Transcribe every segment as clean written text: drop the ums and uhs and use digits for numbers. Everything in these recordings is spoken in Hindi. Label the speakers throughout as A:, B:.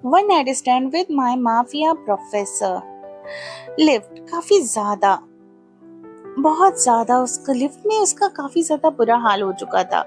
A: One night stand with my mafia professor. Lift काफी ज्यादा बहुत ज्यादा उसका लिफ्ट में उसका काफी ज्यादा बुरा हाल हो चुका था।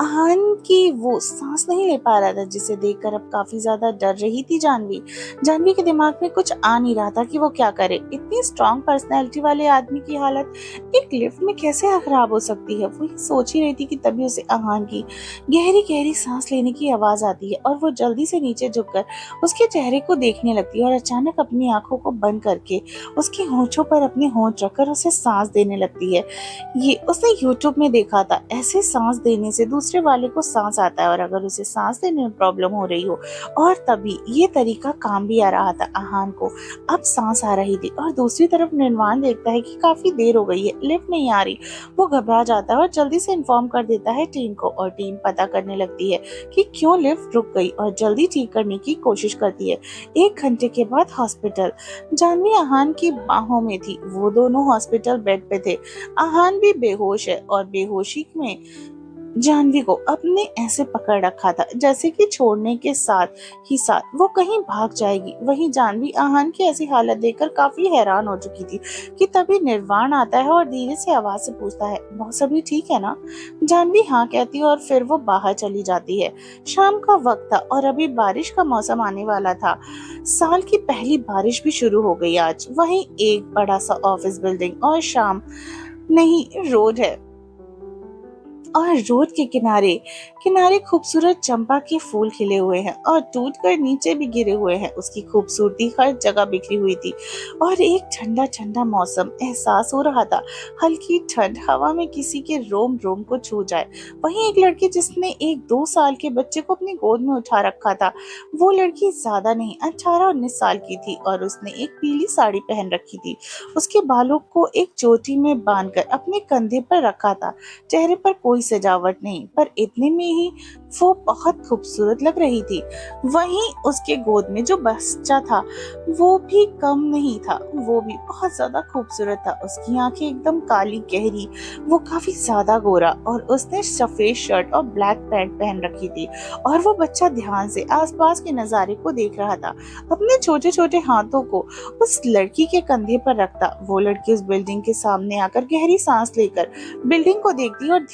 A: आहान की वो सांस नहीं ले पा रहा था, जिसे देखकर अब काफी ज्यादा डर रही थी जानवी। जानवी के दिमाग में कुछ आ नहीं रहा था कि वो क्या करे। इतनी स्ट्रांग पर्सनैलिटी वाले आदमी की हालत एक लिफ्ट में कैसे खराब हो सकती है। वो सोच ही रही थी कि तभी उसे आहान की गहरी गहरी सांस लेने की आवाज आती है और वो जल्दी से नीचे झुककर उसके चेहरे को देखने लगती है और अचानक अपनी आंखों को बंद करके उसके होंठों पर अपने होंठ रखकर उसे सांस देने लगती है। ये उसने यूट्यूब में देखा था, ऐसे सांस देने से दूसरे वाले को सांस आता है और अगर उसे सांस देने में प्रॉब्लम हो रही हो, और तभी ये तरीका काम भी आ रहा था आहान को। अब सांस आ रही थी और दूसरी तरफ निर्वाण देखता है कि काफी देर हो गई है, लिफ्ट नहीं आ रही। वो घबरा जाता है और जल्दी से इन्फॉर्म कर देता है टीम को और टीम पता करने लगती है कि क्यों लिफ्ट रुक गई और जल्दी ठीक करने की कोशिश करती है। 1 घंटे के बाद हॉस्पिटल। जानवी आहान की बाहों में थी, वो दोनों हॉस्पिटल बेड पे थे। आहान भी बेहोश है और बेहोशी में जानवी को अपने ऐसे पकड़ रखा था जैसे कि छोड़ने के साथ ही साथ वो कहीं भाग जाएगी। वहीं जानवी आहान की ऐसी हालत देखकर काफी हैरान हो चुकी थी कि तभी निर्वाण आता है और धीरे से आवाज से पूछता है, बॉस अभी ठीक है ना? जानवी हाँ कहती है और फिर वो बाहर चली जाती है। शाम का वक्त था और अभी बारिश का मौसम आने वाला था। साल की पहली बारिश भी शुरू हो गई आज। वहीं एक बड़ा सा ऑफिस बिल्डिंग और शाम नहीं रोड है और रोड के किनारे किनारे खूबसूरत चंपा के फूल खिले हुए हैं और टूट कर नीचे भी गिरे हुए हैं। उसकी खूबसूरती हर जगह बिखरी हुई थी और एक ठंडा ठंडा मौसम एहसास हो रहा था। हल्की ठंड हवा में किसी के रोम रोम को छू जाए। वहीं एक लड़की जिसने एक 2 साल के बच्चे को अपनी गोद में उठा रखा था, वो लड़की ज्यादा नहीं 18-19 साल की थी और उसने एक पीली साड़ी पहन रखी थी। उसके बालों को एक चोटी में बांधकर अपने कंधे पर रखा था। चेहरे पर कोई सजावट नहीं, पर इतने में ही वो बहुत खूबसूरत लग रही थी। वहीं उसके गोद में जो बच्चा था वो भी कम नहीं था, वो भी बहुत ज्यादा खूबसूरत था। उसकी आंखें एकदम काली गहरी, वो काफी ज्यादा गोरा और उसने सफेद शर्ट और ब्लैक पैंट पहन रखी थी। और वो बच्चा ध्यान से आसपास के नजारे को देख रहा था, अपने छोटे छोटे हाथों को उस लड़की के कंधे पर रखता। वो लड़की उस बिल्डिंग के सामने आकर गहरी सांस लेकर बिल्डिंग को देखती और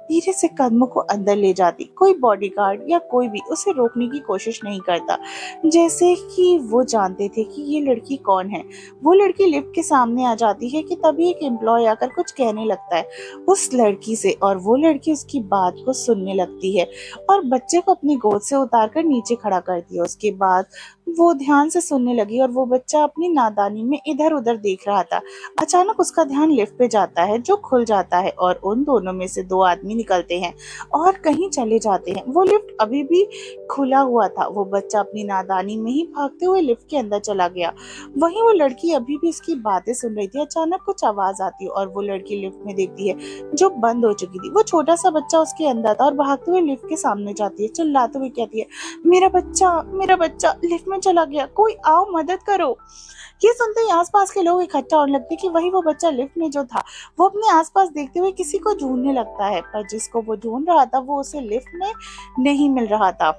A: धीरे से कदमों को अंदर ले जाती। कोई बॉडीगार्ड या कोई भी उसे रोकने की कोशिश नहीं करता, जैसे कि वो जानते थे कि ये लड़की कौन है। वो लड़की लिफ्ट के सामने आ जाती है कि तभी एक एम्प्लॉय आकर कुछ कहने लगता है उस लड़की से और वो लड़की उसकी बात को सुनने लगती है और बच्चे को अपनी गोद से उतारकर नीचे खड़ा करती है। उसके बाद वो ध्यान से सुनने लगी और वो बच्चा अपनी नादानी में इधर उधर देख रहा था। अचानक उसका ध्यान लिफ्ट पे जाता है जो खुल जाता है और उन दोनों में से 2 आदमी निकलते हैं और कहीं चले जाते हैं। वो लिफ्ट अभी भी खुला हुआ था। वो बच्चा अपनी नादानी में ही भागते हुए लिफ्ट के अंदर चला गया। वहीं वो लड़की अभी भी उसकी बातें सुन रही थी। अचानक कुछ आवाज आती है और वो लड़की लिफ्ट में देखती है जो बंद हो चुकी थी। वो छोटा सा बच्चा उसके अंदर था और भागते हुए लिफ्ट के सामने जाती है, चिल्लाते हुए कहती है, मेरा बच्चा लिफ्ट में चला गया, कोई आओ मदद करो। ये सुनते ही आसपास के लोग इकट्ठा होने लगते कि वही वो बच्चा लिफ्ट में जो था वो अपने आसपास देखते हुए किसी को ढूंढने लगता है, पर जिसको वो ढूंढ रहा था वो उसे लिफ्ट में नहीं मिल रहा था।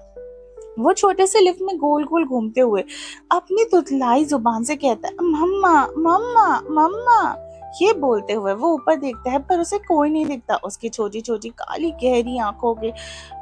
A: वो छोटे से लिफ्ट में गोल गोल घूमते हुए अपनी तुतलाई जुबान से कहता है, मम्मा मम्मा मम्मा। ये बोलते हुए वो ऊपर देखता है पर उसे कोई नहीं दिखता। उसकी छोटी छोटी काली गहरी आंखों के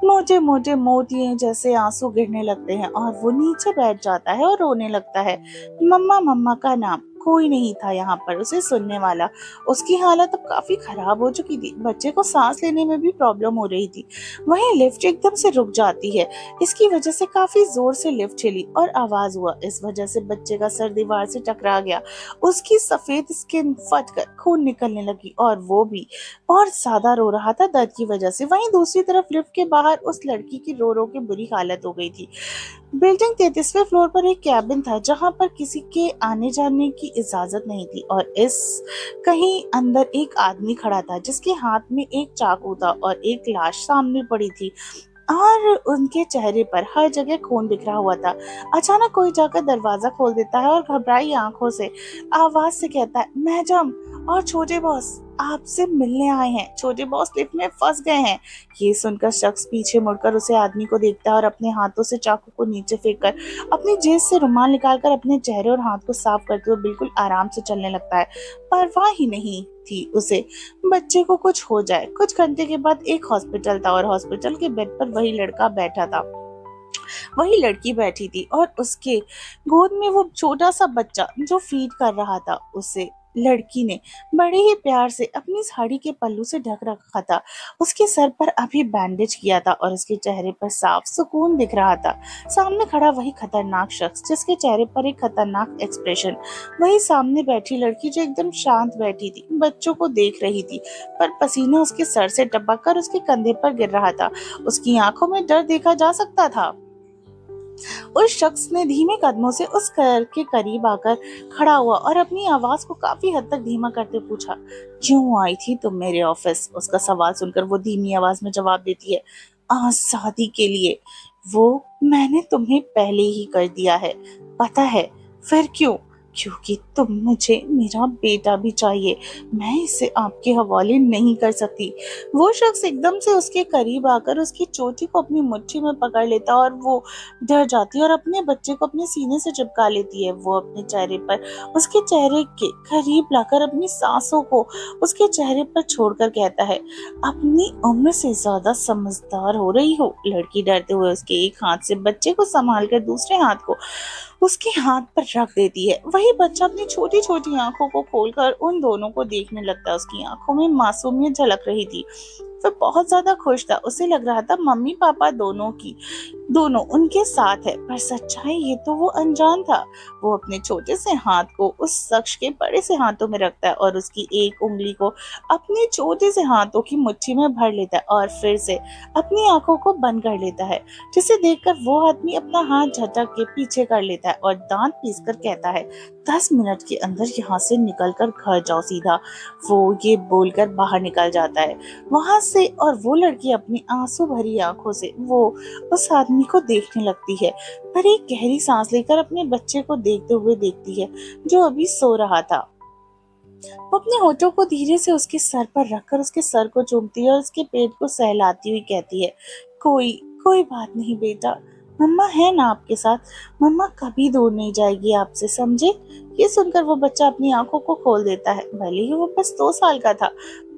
A: मोटे मोटे मोतिये जैसे आंसू गिरने लगते हैं और वो नीचे बैठ जाता है और रोने लगता है। मम्मा मम्मा का नाम कोई नहीं था यहाँ पर उसे सुनने वाला। उसकी हालत अब काफी खराब हो चुकी थी, बच्चे को सांस लेने में भी प्रॉब्लम हो रही थी। वहीं लिफ्ट एकदम से रुक जाती है। इसकी वजह से काफी जोर से लिफ्ट हिली और आवाज हुआ। इस वजह से बच्चे का सर दीवार से टकरा गया। उसकी सफेद स्किन फटकर खून निकलने लगी और वो भी और ज्यादा रो रहा था दर्द की वजह से। वहीं दूसरी तरफ लिफ्ट के बाहर उस लड़की की रो रो के बुरी हालत हो गई थी। बिल्डिंग 33वें फ्लोर पर एक कैबिन था जहां पर किसी के आने जाने की इजाजत नहीं थी और इस कहीं अंदर एक आदमी खड़ा था जिसके हाथ में एक चाकू था और एक लाश सामने पड़ी थी और उनके चेहरे पर हर जगह खून बिखरा हुआ था। अचानक कोई जाकर दरवाजा खोल देता है और घबराई आंखों से आवाज से कहता है, मैडम और छोटे बॉस आपसे मिलने आए हैं, छोटे बॉस लिफ्ट में फंस गए हैं। ये सुनकर शख्स पीछे मुड़कर उसे आदमी को देखता है और अपने हाथों से चाकू को नीचे फेंककर अपनी जेब से रुमाल निकालकर अपने चेहरे और हाथ को साफ करते हुए बिल्कुल आराम से चलने लगता है। परवाह ही नहीं थी उसे बच्चे को कुछ हो जाए। कुछ घंटे के बाद एक हॉस्पिटल था और हॉस्पिटल के बेड पर वही लड़का बैठा था, वही लड़की बैठी थी और उसके गोद में वो छोटा सा बच्चा जो फीड कर रहा था। उसे लड़की ने बड़े ही प्यार से अपनी साड़ी के पल्लू से ढक रखा था। उसके सर पर अभी बैंडेज किया था और उसके चेहरे पर साफ सुकून दिख रहा था। सामने खड़ा वही खतरनाक शख्स जिसके चेहरे पर एक खतरनाक एक्सप्रेशन। वही सामने बैठी लड़की जो एकदम शांत बैठी थी, बच्चों को देख रही थी, पर पसीना उसके सर से टपक कर उसके कंधे पर गिर रहा था। उसकी आंखों में डर देखा जा सकता था। उस शख्स ने धीमे कदमों से उस घर के करीब आकर खड़ा हुआ और अपनी आवाज को काफी हद तक धीमा करते पूछा, क्यों आई थी तुम मेरे ऑफिस? उसका सवाल सुनकर वो धीमी आवाज में जवाब देती है, आजादी के लिए। वो मैंने तुम्हें पहले ही कर दिया है, पता है। फिर क्यों? क्योंकि तुम मुझे मेरा बेटा भी चाहिए, मैं इसे आपके हवाले नहीं कर सकती। वो शख्स एकदम से उसके करीब आकर उसकी चोटी को अपनी मुट्ठी में पकड़ लेता और वो डर जाती है और अपने बच्चे को अपने सीने से चिपका लेती है। वो अपने चेहरे पर उसके चेहरे के करीब लाकर अपनी सांसों को उसके चेहरे पर छोड़कर कहता है, अपनी उम्र से ज्यादा समझदार हो रही हो। लड़की डरते हुए उसके एक हाथ से बच्चे को संभाल कर दूसरे हाथ को उसके हाथ पर रख देती है। वही बच्चा अपनी छोटी छोटी आंखों को खोलकर उन दोनों को देखने लगता है। उसकी आंखों में मासूमियत झलक रही थी। वह बहुत ज्यादा खुश था। उसे लग रहा था मम्मी पापा दोनों उनके साथ है, पर सच्चाई ये तो वो अनजान था। वो अपने छोटे से हाथ को उस शख्स के बड़े से हाथों में रखता है और उसकी एक उंगली को अपने छोटे से हाथों की मुट्ठी में भर लेता है और फिर से अपनी आंखों को बंद कर लेता है, जिसे देखकर वो आदमी अपना हाथ झटक के पीछे कर लेता है और दांत पीसकर कहता है, 10 मिनट के अंदर यहाँ से निकलकर घर जाओ सीधा। वो ये बोलकर बाहर निकल जाता है वहां से और वो लड़की अपनी आंसू भरी आंखों से वो उस आदमी को देखने लगती है, पर एक गहरी सांस लेकर अपने बच्चे को देखते हुए देखती है जो अभी सो रहा था। वो अपने होठों को धीरे से उसके सर पर रखकर उसके सर को चूमती है और उसके पेट को सहलाती हुई कहती है, कोई कोई बात नहीं बेटा, मम्मा है ना आपके साथ। मम्मा कभी दूर नहीं जाएगी आपसे, समझे। ये सुनकर वो बच्चा अपनी आंखों को खोल देता है। भले ही वो बस 2 साल का था,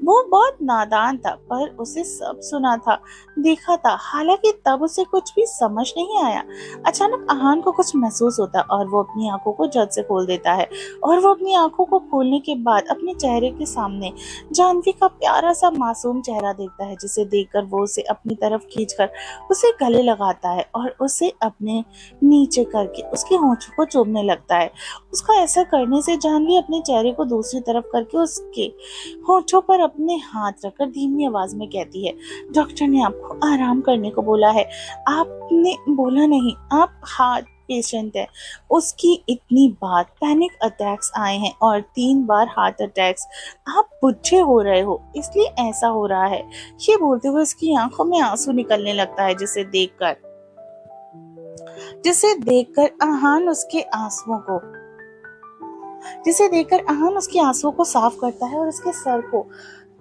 A: वो बहुत नादान था, पर उसे सब सुना था, देखा था। हालांकि तब उसे कुछ भी समझ नहीं आया। अचानक अहान को कुछ महसूस होता और वो अपनी आंखों को झट से खोल देता है और वो अपनी आंखों को खोलने के बाद अपने चेहरे के सामने जानवी का प्यारा सा मासूम चेहरा देखता है, जिसे देखकर वो उसे अपनी तरफ खींचकर उसे गले लगाता है और उसे अपने नीचे करके उसके होंठों को चूमने लगता है। उसका ऐसा करने से जानवी अपने चेहरे को दूसरी तरफ करके उसके होठों पर अपने हाथ रखकर धीमी आवाज में कहती है, डॉक्टर ने आपको आराम करने को बोला है। आपने बोला नहीं, आप हार्ट पेशेंट है। उसकी इतनी बात, पैनिक अटैक्स आए हैं और 3 बार हार्ट अटैक्स। आप बुढ़े हो रहे हो, इसलिए ऐसा हो रहा है। ये बोलते हुए उसकी आंखों में आंसू निकलने लगता है, जिसे देखकर अहान उसके आंसुओं को साफ करता है और उसके सर को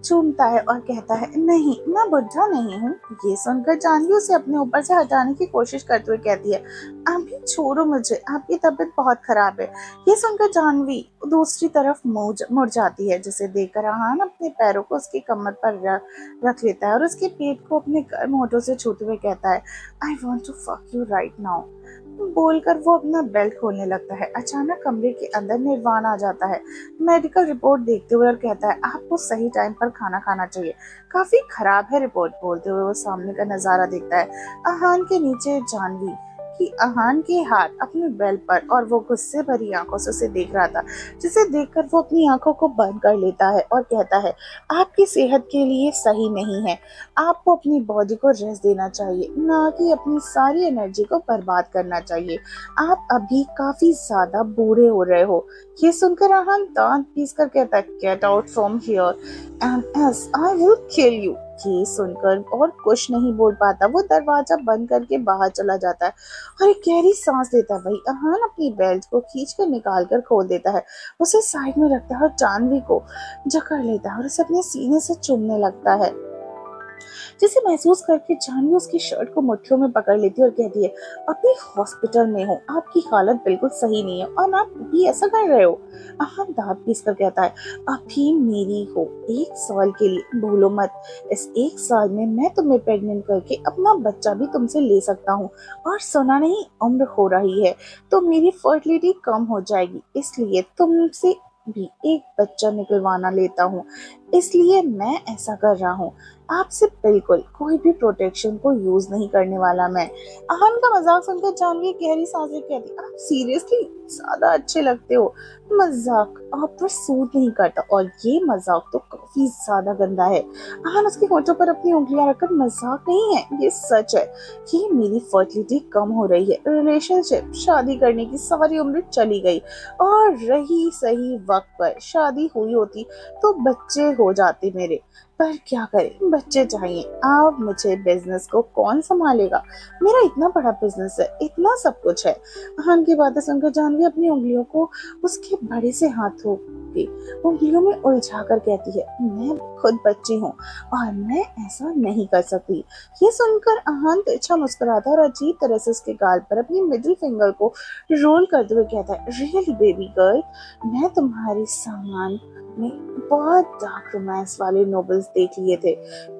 A: चूमता है और कहता है, नहीं, मैं बुढ़ा नहीं हूँ। ये सुनकर जानवी उसे अपने ऊपर से हटाने की कोशिश करते हुए कहती है, अभी छोड़ो मुझे, आपकी तबीयत बहुत खराब है। ये सुनकर जानवी दूसरी तरफ मुड़ जाती है, जिसे देखकर अहान अपने पैरों को उसकी कमर पर रख लेता है और उसके पेट को अपने गर्म होठों से छूते हुए कहता है, I want to fuck you right now. बोलकर वो अपना बेल्ट खोलने लगता है। अचानक कमरे के अंदर निर्वाण आ जाता है मेडिकल रिपोर्ट देखते हुए और कहता है, आपको सही टाइम पर खाना खाना चाहिए, काफी खराब है रिपोर्ट। बोलते हुए वो सामने का नजारा देखता है। अहान के नीचे जानवी कि अहान के हाथ अपने बेल्ट पर और वो गुस्से भरी आंखों से उसे देख रहा था, जिसे देखकर वो अपनी आंखों को बंद कर लेता है और कहता है, आपकी सेहत के लिए सही नहीं है, आपको अपनी बॉडी को रेस्ट देना चाहिए, ना कि अपनी सारी एनर्जी को बर्बाद करना चाहिए। आप अभी काफी ज्यादा बूढ़े हो रहे हो। ये सुनकर अहान दांत पीस कर कहता है, get out from here and S I will kill you. ये सुनकर और कुछ नहीं बोल पाता, वो दरवाजा बंद करके बाहर चला जाता है और एक गहरी सांस लेता है। वही अहान अपनी बेल्ट को खींच कर निकाल कर खोल देता है, उसे साइड में रखता है और जानवी को जकड़ लेता है और उसे अपने सीने से चूमने लगता है। जिसे महसूस करके जानवी उसकी शर्ट को मुट्ठियों में पकड़ लेती है और कहती है, अभी हॉस्पिटल में हो, आपकी हालत बिल्कुल सही नहीं है और आप भी ऐसा कर रहे हो। अहम दांत पीस कर कहता है, अभी मेरी हो, 1 साल के लिए भूलो मत, इस 1 साल में मैं तुम्हें प्रेग्नेंट करके अपना बच्चा भी तुमसे ले सकता हूँ। और सुना नहीं, उम्र हो रही है तो मेरी फर्टिलिटी कम हो जाएगी, इसलिए तुमसे भी एक बच्चा निकलवाना लेता हूँ, इसलिए मैं ऐसा कर रहा हूँ। आपसे बिल्कुल कोई भी प्रोटेक्शन को यूज नहीं करने वाला मैं। अहान का मजाक सुनकर जानवी गहरी सांस लेकर कहती, आप सीरियसली ज्यादा अच्छे लगते हो, मजाक आप पर सूट नहीं करता और ये मजाक तो काफी ज्यादा गंदा है। अहान उसके होठों पर अपनी उंगलियां रखकर, मजाक नहीं है, ये सच है, ये मेरी फर्टिलिटी कम हो रही है, रिलेशनशिप शादी करने की सारी उम्र चली गई और रही सही वक्त पर शादी हुई होती तो बच्चे हो जाते मेरे, पर क्या करें, बच्चे चाहिए। अब मुझे बिजनेस को कौन संभालेगा, मेरा इतना बड़ा बिजनेस है, इतना सब कुछ है। अहान की बातें सुनकर जानवी अपनी उंगलियों को उसके बड़े से हाथों की उंगलियों में उलझा कर कहती है, मैं खुद बच्ची हूँ और मैं ऐसा नहीं कर सकती। ये सुनकर अहान तिरछा मुस्कुराता है और अजीब तरह से उसके गाल पर अपनी मिडिल फिंगर को रोल करते हुए कहता है, रियली बेबी गर्ल, मैं तुम्हारी सामान में बहुत डार्क रोमांस वाले नॉवेल्स देख लिए थे,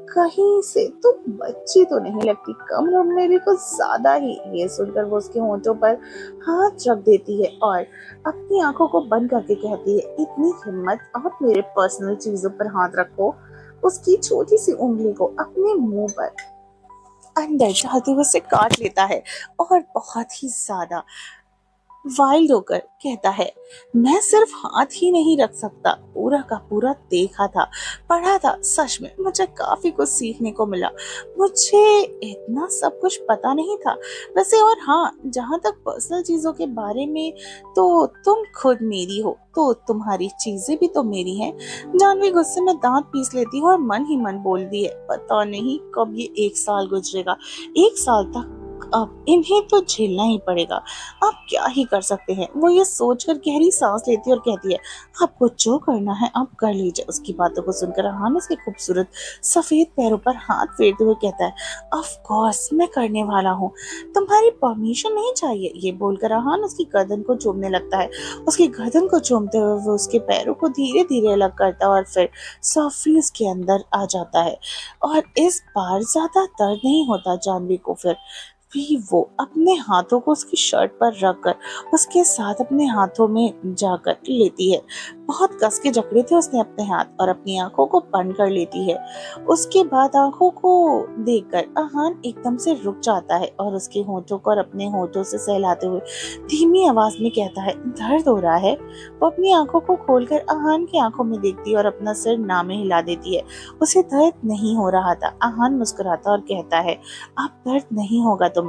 A: कहीं से तो बच्ची तो नहीं लगती, कम उम्र में भी कुछ ज्यादा ही। ये सुनकर वो उसके होंठों पर हाथ रख देती है और अपनी आंखों को बंद करके कहती है, इतनी हिम्मत, आप मेरे पर्सनल चीजों पर हाथ रखो। उसकी छोटी सी उंगली को अपने मुंह पर अंदर डालते हुए उसे काट लेता है और बहुत ही ज्यादा वाइल्ड होकर कहता है, मैं सिर्फ हाथ ही नहीं रख सकता, पूरा का पूरा देखा था, पढ़ा था, सच में मुझे काफी कुछ सीखने को मिला, मुझे इतना सब कुछ पता नहीं था वैसे। और हाँ, जहाँ तक पर्सनल चीजों के बारे में, तो तुम खुद मेरी हो तो तुम्हारी चीजें भी तो मेरी हैं। जानवी गुस्से में दांत पीस लेती है और मन ही मन बोलती है, पता नहीं कब ये 1 साल गुजरेगा, 1 साल तक अब इन्हें तो झेलना ही पड़ेगा, आप क्या ही कर सकते हैं। वो ये सोचकर गहरी सांस लेती है और कहती है, आपको जो करना है आप कर लीजिए। उसकी बातों को सुनकर अहान उसके खूबसूरत सफेद पैरों पर हाथ फेरते हुए कहता है, ऑफ कोर्स मैं करने वाला हूँ, तुम्हारी परमिशन नहीं चाहिए। ये बोलकर अहान उसकी गर्दन को चूमने लगता है। उसकी गर्दन को चूमते हुए वो उसके पैरों को धीरे धीरे अलग करता है और फिर सॉफ्टली उसके अंदर आ जाता है। और इस बार ज्यादा दर्द नहीं होता जानवी को। फिर भी वो अपने हाथों को उसकी शर्ट पर रखकर उसके साथ अपने हाथों में जाकर लेती है। बहुत कस के जकड़े थे उसने अपने हाथ और अपनी आंखों को बंद कर लेती है। उसके बाद आंखों को देखकर अहान एकदम से रुक जाता है और उसके होठों को और अपने होठों से सहलाते हुए धीमी आवाज में कहता है, दर्द हो रहा है। वो अपनी आंखों को खोलकर अहान की आंखों में देखती है और अपना सिर ना में हिला देती है। उसे दर्द नहीं हो रहा था। अहान मुस्कुराता और कहता है, अब दर्द नहीं होगा तुम्हें।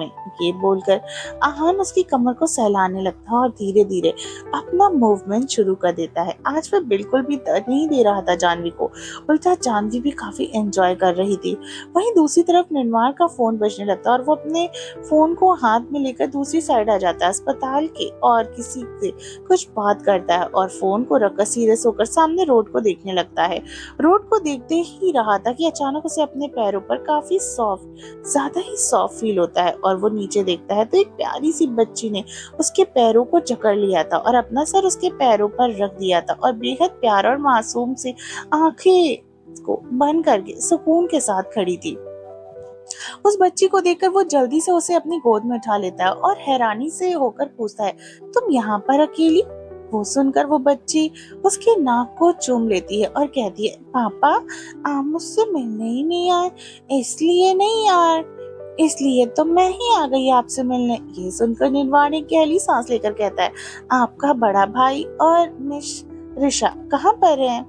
A: ये बोलकर अहान उसकी कमर को सहलाने लगता है और धीरे धीरे अपना मूवमेंट शुरू कर देता है। आज वह बिल्कुल भी दर्द नहीं दे रहा था जानवी को, उल्टा जानवी भी काफी एंजॉय कर रही थी। वहीं दूसरी तरफ निर्माण का फोन बजने लगता है और वो अपने फोन को हाथ में लेकर दूसरी साइड आ जाता है अस्पताल के और किसी से कुछ बात करता है और फोन को रखकर सीरियस होकर सामने रोड को देखने लगता है। रोड को देखते ही रहा था कि अचानक उसे अपने पैरों पर काफी सॉफ्ट, ज्यादा ही सॉफ्ट फील होता है और वो नीचे देखता है तो एक प्यारी सी बच्ची ने उसके पैरों को जकड़ लिया था और अपना सर उसके पैरों पर रख दिया था और बेहद प्यार और मासूम से आंखें को बंद करके सुकून के साथ खड़ी थी। उस बच्ची को देखकर वो जल्दी से उसे अपनी गोद में उठा लेता है और हैरानी से होकर पूछता है, तुम यहाँ पर अकेली? वो सुनकर वो बच्ची उसके नाक को चूम लेती है और कहती है, पापा आप मुझसे मिलने ही नहीं आए। इसलिए नहीं यार, इसलिए तो मैं ही आ गई आपसे मिलने। ये सुनकर निर्वाण एक गहरी सांस लेकर कहता है, आपका बड़ा भाई और मिस ऋषा कहाँ पर है?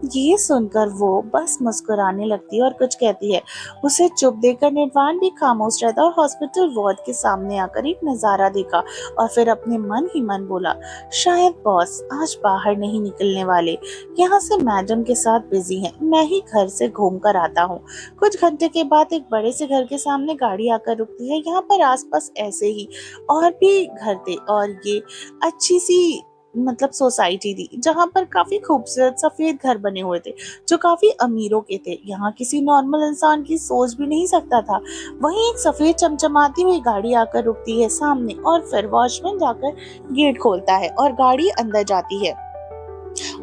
A: ये सुनकर वो बस मुस्कुराने लगती है और कुछ कहती है। उसे चुप देखकर निर्वाण भी खामोश रहता और हॉस्पिटल वार्ड के सामने आकर एक नजारा देखा और फिर अपने मन ही मन बोला, शायद बॉस आज बाहर नहीं निकलने वाले, यहाँ से मैडम के साथ बिजी हैं, मैं ही घर से घूम कर आता हूँ। कुछ घंटे के बाद एक बड़े से घर के सामने गाड़ी आकर रुकती है। यहाँ पर आसपास ऐसे ही और भी घर थे और ये अच्छी सी सोसाइटी थी जहां पर काफी खूबसूरत सफेद घर बने हुए थे जो काफी अमीरों के थे। यहाँ किसी नॉर्मल इंसान की सोच भी नहीं सकता था। वहीं एक सफेद चमचमाती हुई गाड़ी आकर रुकती है सामने और फिर वॉचमैन जाकर गेट खोलता है और गाड़ी अंदर जाती है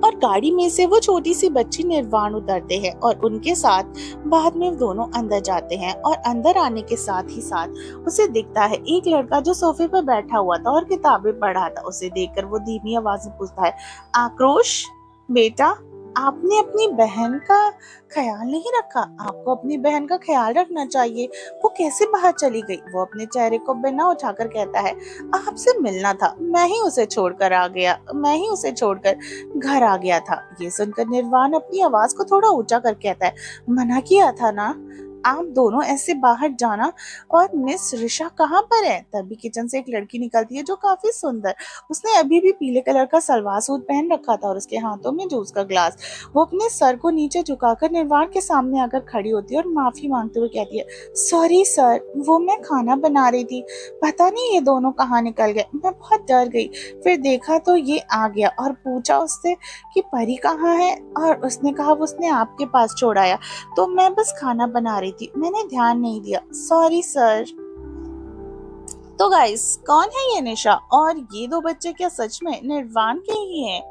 A: और गाड़ी में से वो छोटी सी बच्ची निर्वाण उतरते हैं और उनके साथ बाद में दोनों अंदर जाते हैं और अंदर आने के साथ ही साथ उसे दिखता है एक लड़का जो सोफे पर बैठा हुआ था और किताबें पढ़ रहा था। उसे देखकर वो धीमी आवाज में पूछता है, आक्रोश बेटा, आपने अपनी बहन का ख्याल नहीं रखा, आपको अपनी बहन का ख्याल रखना चाहिए। वो कैसे बाहर चली गई? वो अपने चेहरे को बिना उठाकर कहता है, आपसे मिलना था, मैं ही उसे छोड़कर घर आ गया था। ये सुनकर निर्वाण अपनी आवाज को थोड़ा ऊंचा कर कहता है, मना किया था ना आप दोनों ऐसे बाहर जाना। और मिस ऋषा कहाँ पर है? तभी किचन से एक लड़की निकलती है जो काफी सुंदर, उसने अभी भी पीले कलर का सलवार सूट पहन रखा था और उसके हाथों में जूस का ग्लास। वो अपने सर को नीचे झुकाकर निर्वाण के सामने आकर खड़ी होती है और माफी मांगते हुए कहती है, सॉरी सर, वो मैं खाना बना रही थी, पता नहीं ये दोनों कहाँ निकल गए, मैं बहुत डर गई। फिर देखा तो ये आ गया और पूछा उससे कि परी कहाँ है और उसने कहा वो उसने आपके पास छोड़ आया, तो मैं बस खाना बना रही थी, मैंने ध्यान नहीं दिया, सॉरी सर। तो गाइस, कौन है ये निशा और ये दो बच्चे क्या सच में निर्वाण के ही हैं?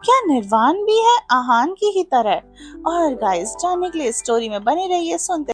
A: क्या निर्वाण भी है आहान की ही तरह? और गाइस, जानने के लिए स्टोरी में बने रहिए, सुनते